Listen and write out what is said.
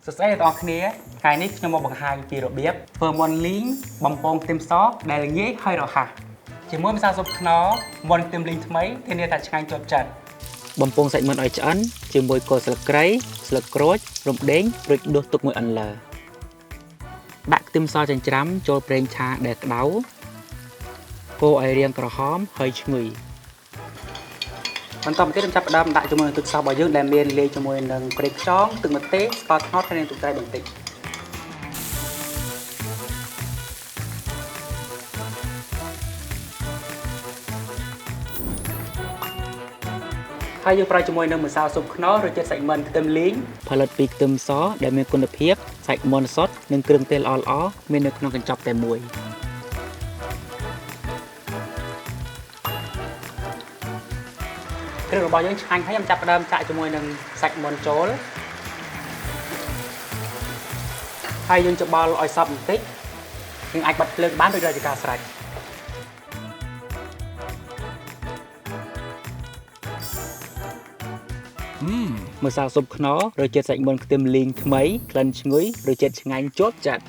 សួស្តីអ្នកទាំងអស់គ្នាថ្ងៃនេះខ្ញុំមកបង្ហាញពីរបៀបធ្វើមុនលីងបំពងខ្ទឹមសដែលងាយហើយរហ័សជាមួយម្សៅស៊ុបខ្នុរមុនខ្ទឹមលីងថ្មីធានាថាឆ្ងាញ់ជាប់ចិត្តបំពងសាច់មុនឲ្យឆ្អិនជាមួយគល់ស្លឹកគ្រៃស្លឹកក្រូចរំដេងរួចដួសទុកមួយអន្លើដាក់ខ្ទឹមសចិញ្ច្រាំចូលប្រេងឆាដែលក្តៅកូរឲ្យរាងក្រហមហើយឈ្ងុយបន្តមកទៀតខ្ញុំចាប់ផ្ដើមដាក់ជាមួយនឹងទឹកសោសរបស់យើងដែលមានលាយជាមួយនឹងប្រេងខ្យងទឹកម្ទេសស្ករត្នោតហើយនិងទឹកត្រីបន្តិចហើយយើងប្រើជាមួយនឹងម្សៅស៊ុបខ្នុរឬជាតិសាច់មិនខ្ទឹមលីងផលិតពីខ្ទឹមសដែលមានគុណភាពសាច់មាន់សុទ្ធនិងគ្រឿងទេសល្អៗមាននៅក្នុងកញ្ចប់តែមួយគ្រឿងរបស់យើងឆ្ងាញ់ហើយខ្ញុំចាប់ផ្ដើមចាក់ជាមួយនឹងសាច់មាន់ចូលហើយយើងច្បល់ឲ្យសព្វបន្តិចយើងអាចបិទភ្លើងបានដោយរាជការស្រេចម្សៅស៊ុបខ្នុរឬជាតិសាច់មាន់ខ្ទឹមលីងថ្មីក្លិនឈ្ងុយឬជាតិឆ្ងាញ់ជាប់ចិត្ត